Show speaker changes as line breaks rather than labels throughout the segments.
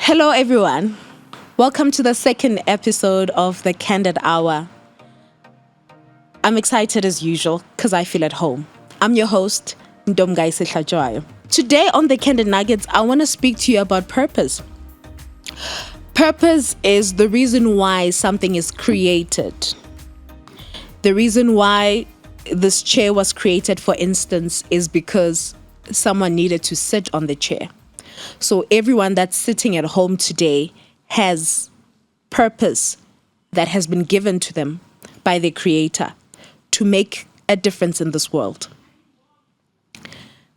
Hello, everyone. Welcome to the second episode of the Candid Hour. I'm excited as usual because I feel at home. I'm your host, Ntombi Hlatshwayo. Today on the Candid Nuggets, I want to speak to you about purpose. Purpose is the reason why something is created. The reason why this chair was created, for instance, is because someone needed to sit on the chair. So everyone that's sitting at home today has purpose that has been given to them by the Creator to make a difference in this world.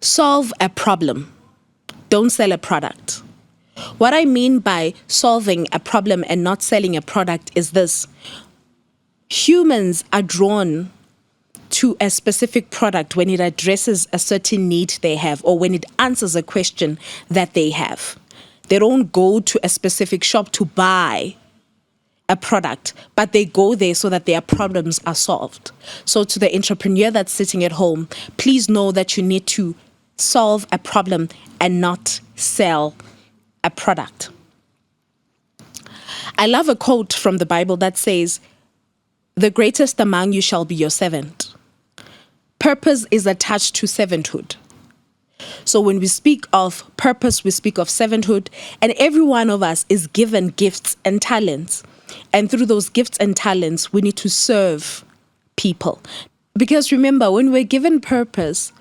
Solve a problem. Don't sell a product. What I mean by solving a problem and not selling a product is this. Humans are drawn to a specific product when it addresses a certain need they have or when it answers a question that they have. They don't go to a specific shop to buy a product, but they go there so that their problems are solved. So to the entrepreneur that's sitting at home, please know that you need to solve a problem and not sell a product. I love a quote from the Bible that says, "The greatest among you shall be your servant." Purpose is attached to servanthood. So when we speak of purpose, we speak of servanthood, and every one of us is given gifts and talents. And through those gifts and talents, we need to serve people. Because remember, when we're given purpose,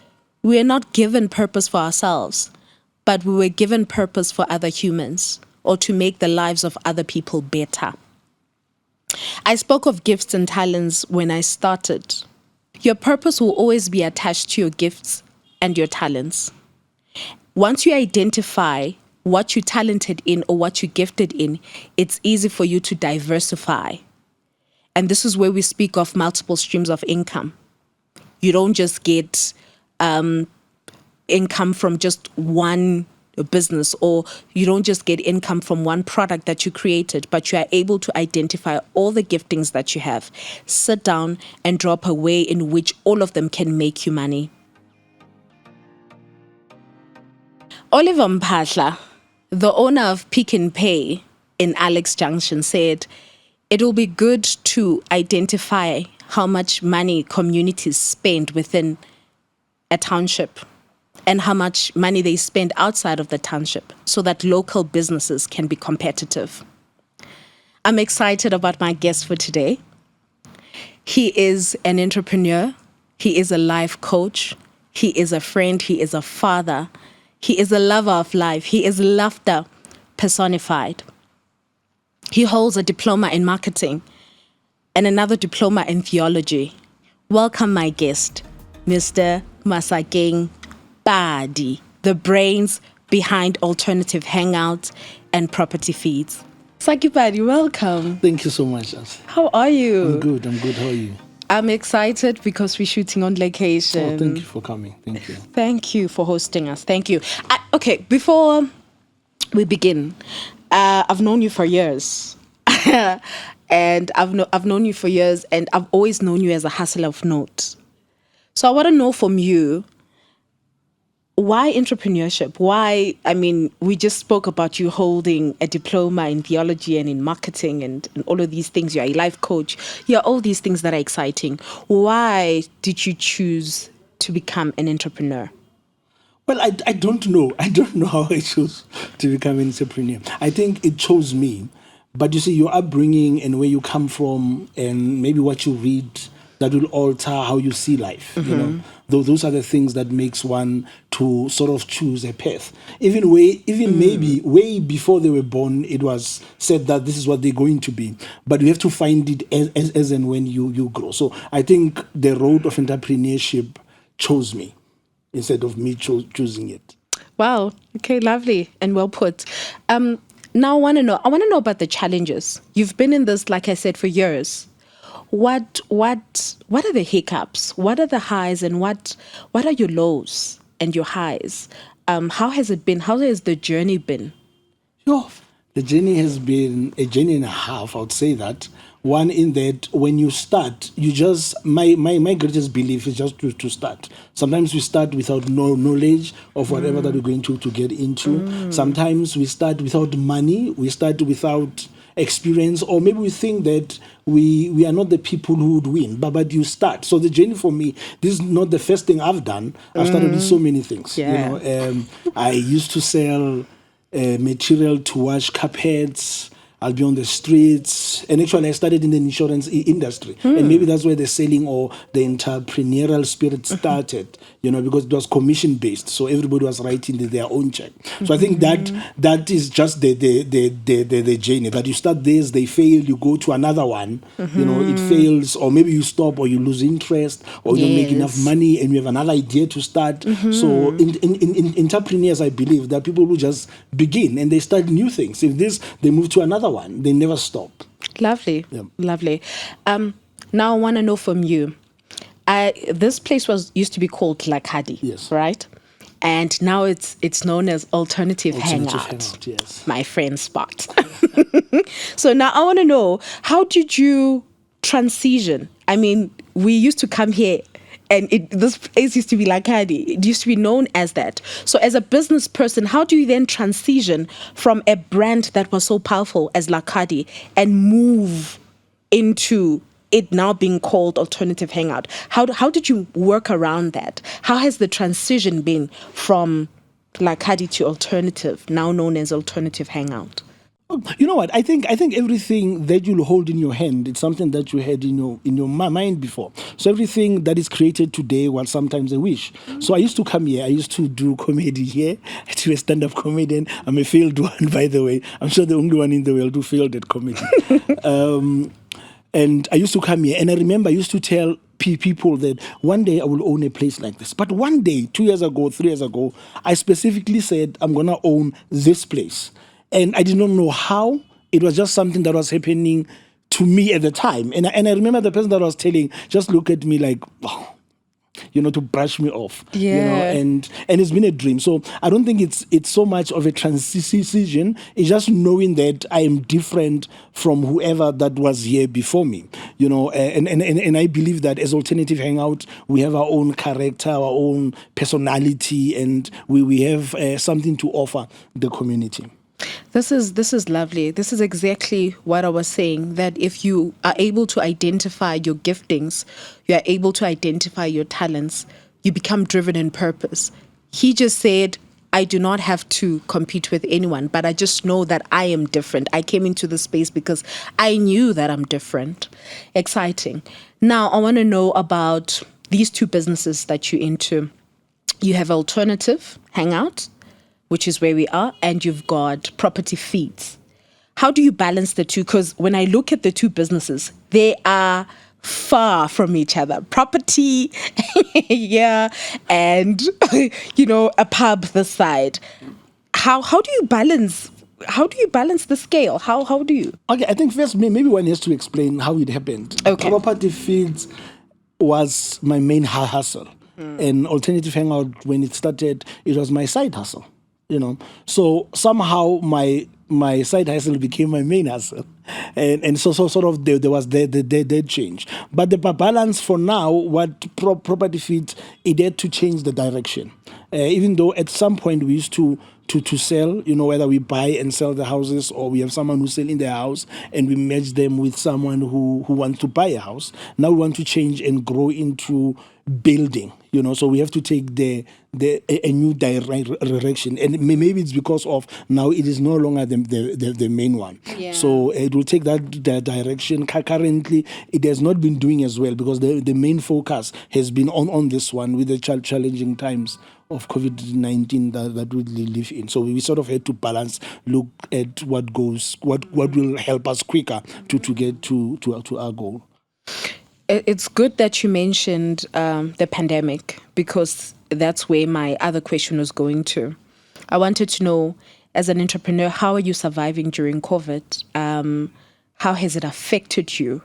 we are not given purpose for ourselves, but we were given purpose for other humans or to make the lives of other people better. I spoke of gifts and talents when I started. Your purpose will always be attached to your gifts and your talents. Once you identify what you're talented in or what you're gifted in, it's easy for you to diversify. And this is where we speak of multiple streams of income. You don't just get income from just one business, or you don't just get income from one product that you created, but you are able to identify all the giftings that you have, sit down and drop a way in which all of them can make you money. Oliver Mpahla, the owner of Pick n Pay in Alex Junction, said, "It will be good to identify how much money communities spend within a township and how much money they spend outside of the township so that local businesses can be competitive." I'm excited about my guest for today. He is an entrepreneur. He is a life coach. He is a friend. He is a father. He is a lover of life. He is laughter personified. He holds a diploma in marketing and another diploma in theology. Welcome, my guest, Mr. Saki Padi, the brains behind Alternative Hangout and Property Feeds. Saki Padi, welcome.
Thank you so much.
How are you?
I'm good. How are you?
I'm excited because we're shooting on location.
Oh, thank you for coming. Thank you.
Thank you for hosting us. Thank you. Okay, before we begin, I've known you for years. And I've known you for years, and I've always known you as a hustler of note. So I want to know from you, why entrepreneurship? Why, we just spoke about you holding a diploma in theology and in marketing and all of these things. You're a life coach. You're all these things that are exciting. Why did you choose to become an entrepreneur?
Well, I don't know. I don't know how I chose to become an entrepreneur. I think it chose me. But you see, your upbringing and where you come from and maybe what you read, that will alter how you see life. Mm-hmm. You know, those are the things that makes one to sort of choose a path. Maybe way before they were born, it was said that this is what they're going to be. But you have to find it as and when you grow. So I think the road of entrepreneurship chose me instead of me choosing it.
Wow. Okay, lovely and well put. Now I want to know about the challenges. You've been in this, like I said, for years. What are the hiccups? What are the highs, and what are your lows and your highs? How has it been? How has the journey been?
The The journey has been a journey and a half, I would say that. One, in that when you start, you just, my greatest belief is just to start. Sometimes we start without no knowledge of whatever that we're going to get into. Sometimes we start without money, we start without experience, or maybe we think that we are not the people who would win, but you start. So the journey for me, this is not the first thing I've done. I've started with so many things.
Yeah.
I used to sell material to wash carpets. I'll be on the streets. And actually, I started in the insurance industry. And maybe that's where the selling or the entrepreneurial spirit started, because it was commission-based. So everybody was writing their own check. So I think that is just the journey. That you start this, they fail, you go to another one. It fails, or maybe you stop, or you lose interest, or you don't make enough money, and you have another idea to start. So in entrepreneurs, I believe that people who just begin, and they start new things. If they move to another one, they never stop.
Lovely.
Yeah.
Lovely. Now I want to know from you, this place used to be called Lakadi,
Yes.
right? And now it's known as Alternative Hangout.
Hangout, yes.
My friend's spot. So now I want to know, how did you transition? I mean, we used to come here, and this place used to be Lakadi. It used to be known as that. So as a business person, how do you then transition from a brand that was so powerful as Lakadi and move into it now being called Alternative Hangout? How did you work around that? How has the transition been from Lakadi to Alternative, now known as Alternative Hangout?
You know what? I think everything that you'll hold in your hand, it's something that you had in your mind before. So everything that is created today was sometimes a wish. So I used to come here. I used to do comedy here. To a stand-up comedian. I'm a failed one, by the way. I'm sure the only one in the world who failed at comedy. And I used to come here, and I remember I used to tell people that one day I will own a place like this. But one day, 2 years ago, 3 years ago, I specifically said I'm going to own this place. And I did not know how. It was just something that was happening to me at the time. And I remember the person that I was telling just looked at me like, oh, to brush me off.
Yeah.
And it's been a dream. So I don't think it's so much of a transition. It's just knowing that I am different from whoever that was here before me. And I believe that as Alternative Hangout, we have our own character, our own personality, and we have something to offer the community.
This is lovely. This is exactly what I was saying, that if you are able to identify your giftings, you are able to identify your talents, you become driven in purpose. He just said, I do not have to compete with anyone, but I just know that I am different. I came into the space because I knew that I'm different. Exciting. Now, I want to know about these two businesses that you're into. You have Alternative Hangout, which is where we are, and you've got Property Feeds. How do you balance the two? Because when I look at the two businesses, they are far from each other. Property, yeah, and a pub this side. How do you balance? How do you balance the scale? How do you?
Okay, I think first maybe one has to explain how it happened.
Okay.
Property Feeds was my main hustle, and Alternative Hangout, when it started, it was my side hustle. So somehow my side hustle became my main hustle, and so sort of there was that change. But the balance for now, what Property Feeds, it had to change the direction. Even though at some point we used to sell, whether we buy and sell the houses, or we have someone who's selling their house and we match them with someone who wants to buy a house. Now we want to change and grow into building, so we have to take a new direction, and maybe it's because of now it is no longer the main one.
Yeah.
So it will take that direction. Currently, it has not been doing as well because the main focus has been on this one with the challenging times of COVID-19 that we live in. So we sort of had to balance, look at what will help us quicker to get to our goal.
It's good that you mentioned the pandemic, because that's where my other question was going to. I wanted to know, as an entrepreneur, how are you surviving during COVID? How has it affected you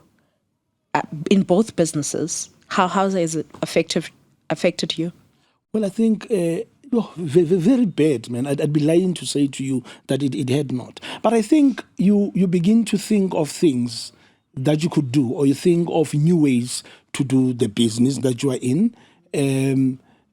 in both businesses? How has it affected you?
Well, I think very, very bad, man. I'd be lying to say to you that it had not. But I think you begin to think of things that you could do, or you think of new ways to do the business that you are in.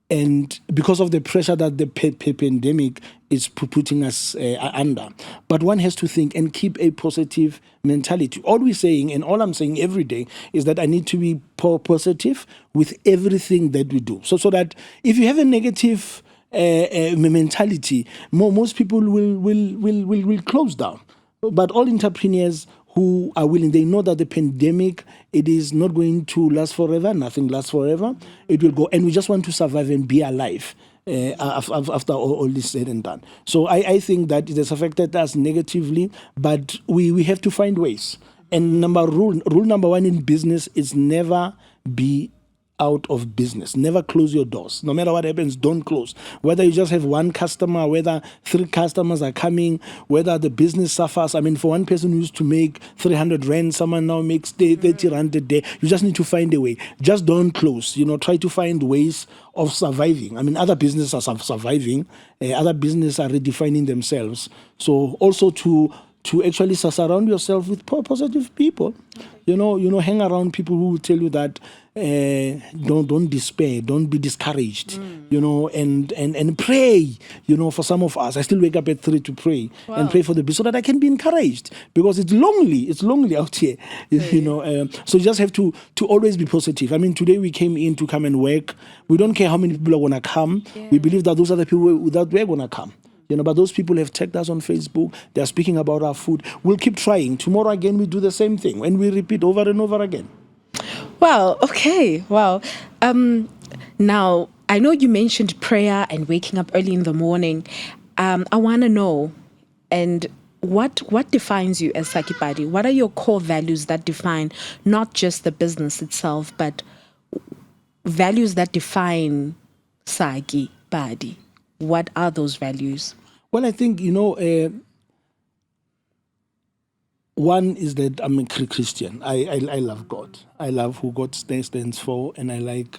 And because of the pressure that the pandemic is putting us under. But one has to think and keep a positive mentality. All we're saying, and all I'm saying every day, is that I need to be positive with everything that we do. So that if you have a negative mentality, most people will close down. But all entrepreneurs who are willing, they know that the pandemic, it is not going to last forever. Nothing lasts forever. It will go, and we just want to survive and be alive after all this said and done. So I think that it has affected us negatively, but we have to find ways. And rule number one in business is never be out of business. Never close your doors. No matter what happens, don't close. Whether you just have one customer, whether 3 customers are coming, whether the business suffers. I mean, for one person who used to make 300 rand, someone now makes 30 rand a day. You just need to find a way. Just don't close. Try to find ways of surviving. I mean, other businesses are surviving. Other businesses are redefining themselves. So also to actually surround yourself with positive people. Hang around people who will tell you that don't despair, don't be discouraged, and pray. For some of us, I still wake up at 3 to pray and pray for the business so that I can be encouraged, because it's lonely out here, so you just have to always be positive. I mean, today we came in to come and work. We don't care how many people are going to come. Yeah. We believe that those are the people that we're going to come. But those people have tagged us on Facebook. They're speaking about our food. We'll keep trying. Tomorrow again, we do the same thing, and we repeat over and over again.
Wow. Okay. Wow. Now, I know you mentioned prayer and waking up early in the morning. I want to know, and what defines you as Saki Padi? What are your core values that define not just the business itself, but values that define Saki Padi? What are those values?
Well, I think, one is that I'm a Christian. I love God. I love who God stands for, and I like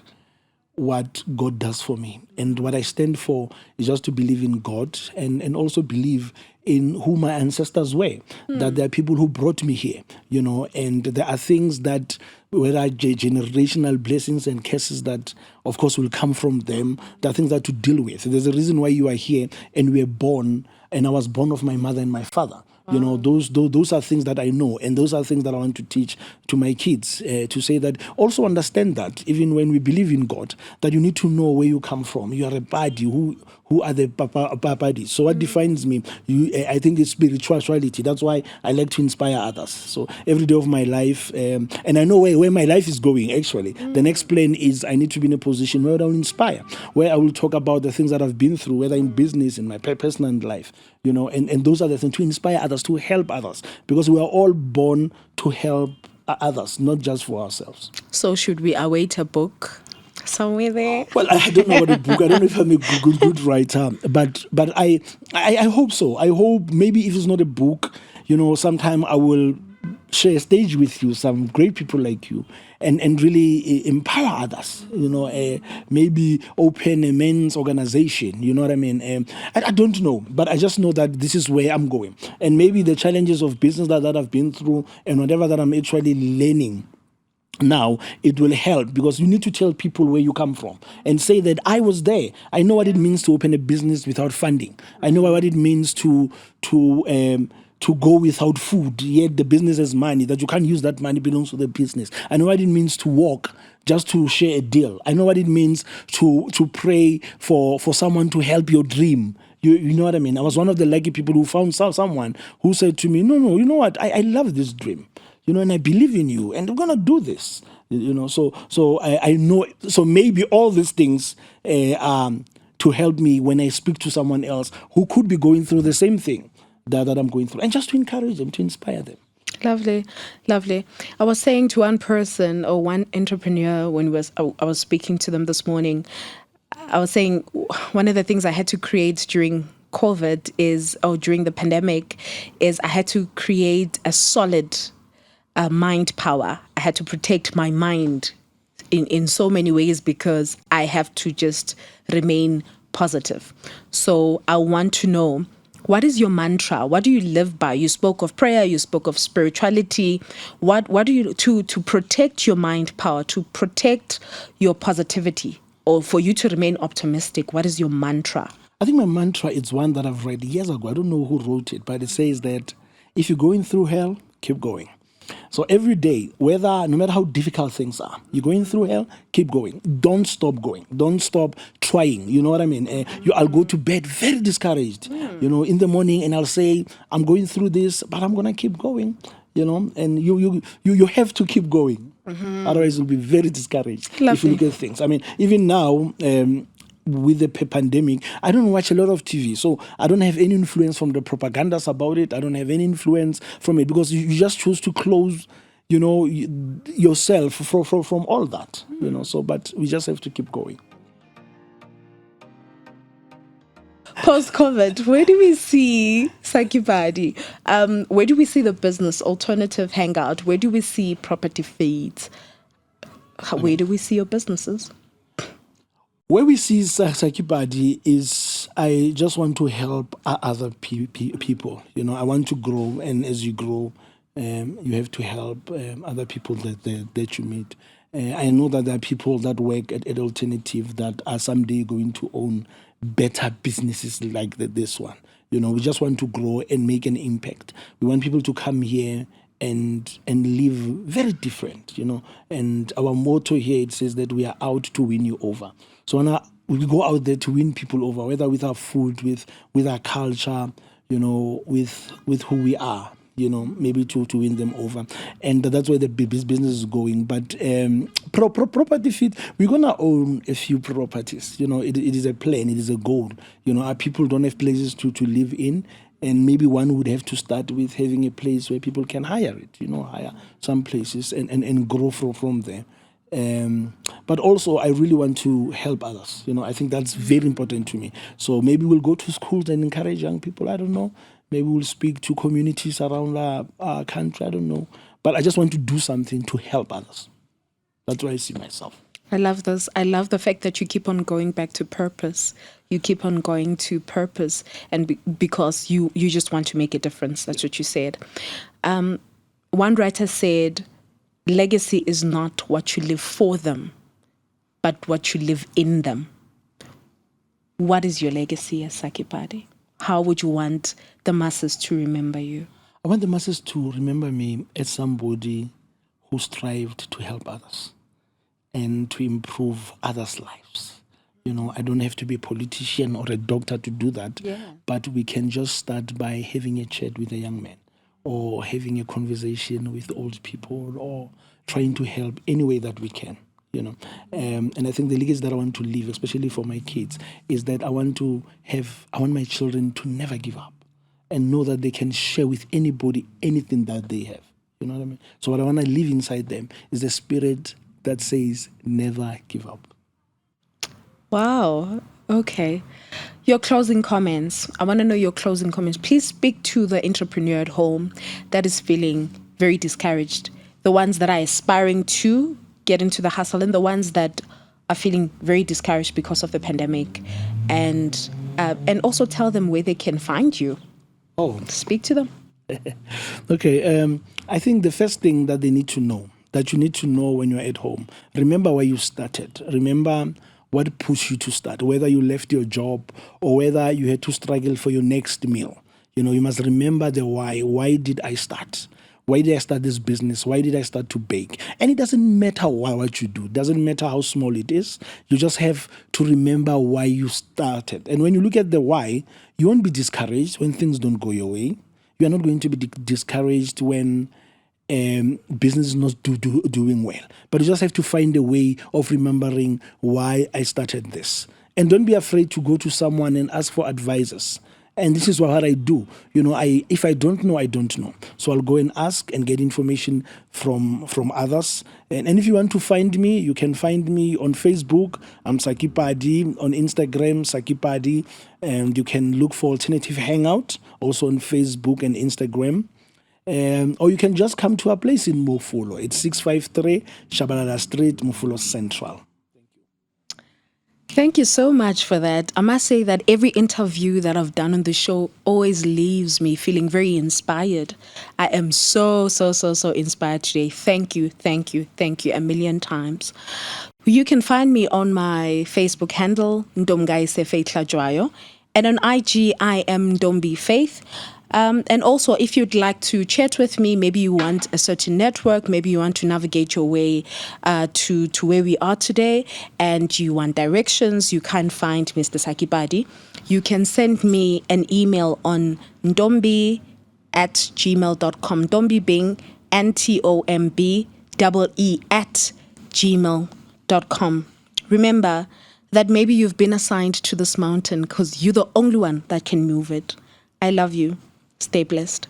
what God does for me. And what I stand for is just to believe in God and also believe in who my ancestors were, that there are people who brought me here, and there are things that, whether generational blessings and curses that, of course, will come from them. There are things that to deal with. There's a reason why you are here, and we are born, and I was born of my mother and my father. Wow. Those are things that I know, and those are things that I want to teach to my kids, to say that, also understand that even when we believe in God, that you need to know where you come from. You are a body. Who are the Padis? So what defines me? I think it's spirituality. That's why I like to inspire others. So every day of my life, and I know where my life is going, actually. The next plan is I need to be in a position where I will inspire, where I will talk about the things that I've been through, whether in business, in my personal life, and those are the things, to inspire others, to help others, because we are all born to help others, not just for ourselves.
So should we await a book somewhere there?
Well, I don't know about a book. I don't know if I'm a good writer, but I hope so. I hope maybe if it's not a book, sometime I will share a stage with you, some great people like you, and really empower others, maybe open a men's organization, you know what I mean? I don't know, but I just know that this is where I'm going. And maybe the challenges of business that I've been through and whatever that I'm actually learning now, it will help, because you need to tell people where you come from and say that I was there. I know what it means to open a business without funding. I know what it means to go without food, yet the business has money, that you can't use that money, belongs to the business. I know what it means to walk just to share a deal. I know what it means to pray for someone to help your dream. You know what I mean? I was one of the lucky people who found someone who said to me, no, you know what? I love this dream, and I believe in you, and we're going to do this. So I know. So maybe all these things to help me when I speak to someone else who could be going through the same thing that I'm going through, and just to encourage them, to inspire them.
Lovely. I was saying to one person or one entrepreneur when I was speaking to them this morning, I was saying one of the things I had to create during COVID during the pandemic is I had to create a solid mind power. I had to protect my mind in so many ways, because I have to just remain positive. So I want to know, what is your mantra? What do you live by? You spoke of prayer, you spoke of spirituality. What do you to protect your mind power, to protect your positivity, or for you to remain optimistic? What is your mantra?
I think my mantra is one that I've read years ago. I don't know who wrote it, but it says that if you're going through hell, keep going. So every day, no matter how difficult things are, you're going through hell, keep going. Don't stop going. Don't stop trying. You know what I mean? I'll go to bed very discouraged, in the morning, and I'll say, I'm going through this, but I'm going to keep going, and you have to keep going. Otherwise, you'll be very discouraged if you look at things. I mean, even now, with the pandemic, I don't watch a lot of TV, so I don't have any influence from the propagandas about it. I don't have any influence from it, because you just choose to close, yourself from all that, So, but we just have to keep going.
Post-COVID, where do we see Saki Padi? Where do we see the business Alternative Hangout? Where do we see property feeds? Where do we see your businesses?
Where we see Saki Padi is, I just want to help other people. I want to grow, and as you grow, you have to help other people that you meet. I know that there are people that work at Alternative that are someday going to own better businesses like this one. We just want to grow and make an impact. We want people to come here and live very different, And our motto here, it says that we are out to win you over. So we go out there to win people over, whether with our food, with our culture, with who we are, maybe to win them over. And that's where the business is going. But property feed, we're going to own a few properties. It is a plan, it is a goal. Our people don't have places to live in. And maybe one would have to start with having a place where people can hire it, hire some places and grow from there. But also, I really want to help others. I think that's very important to me. So maybe we'll go to schools and encourage young people. I don't know. Maybe we'll speak to communities around our country. I don't know. But I just want to do something to help others. That's where I see myself.
I love this. I love the fact that you keep on going back to purpose. You keep on going to purpose, and because you just want to make a difference. That's what you said. One writer said, legacy is not what you live for them, but what you live in them. What is your legacy as Saki Padi? How would you want the masses to remember you?
I want the masses to remember me as somebody who strived to help others and to improve others' lives. I don't have to be a politician or a doctor to do that, but we can just start by having a chat with a young man, or having a conversation with old people, or trying to help any way that we can, And I think the legacy that I want to leave, especially for my kids, is that I want my children to never give up and know that they can share with anybody anything that they have. You know what I mean? So what I want to leave inside them is the spirit that says never give up.
Wow. Okay. Your closing comments. I want to know your closing comments. Please speak to the entrepreneur at home that is feeling very discouraged, the ones that are aspiring to get into the hustle, and the ones that are feeling very discouraged because of the pandemic, and also tell them where they can find you.
Oh,
speak to them.
Okay. I think the first thing that they need to know, that you need to know when you're at home, remember why you started. Remember what pushed you to start, whether you left your job or whether you had to struggle for your next meal. You must remember the why. Why did I start? Why did I start this business? Why did I start to bake? And it doesn't matter what you do. It doesn't matter how small it is. You just have to remember why you started. And when you look at the why, you won't be discouraged when things don't go your way. You are not going to be discouraged when business is not doing well. But you just have to find a way of remembering why I started this. And don't be afraid to go to someone and ask for advices. And this is what I do. If I don't know, I don't know. So I'll go and ask and get information from others. And if you want to find me, you can find me on Facebook. I'm Saki Padi. On Instagram, Saki Padi. And you can look for Alternative Hangout, also on Facebook and Instagram. Or you can just come to our place in Mofolo. It's 653 Shabalala Street, Mofolo Central.
Thank you so much for that. I must say that every interview that I've done on the show always leaves me feeling very inspired. I am so inspired today. Thank you, thank you, thank you a million times. You can find me on my Facebook handle, Ntombi Hlatshwayo, and on IG, I am Ntombi Faith. And also, if you'd like to chat with me, maybe you want a certain network, maybe you want to navigate your way to where we are today, and you want directions, you can't find Mr. Saki Padi, you can send me an email on ntombi@gmail.com, Ntombi being Ntombe at gmail.com. Remember that maybe you've been assigned to this mountain because you're the only one that can move it. I love you. Stay blessed.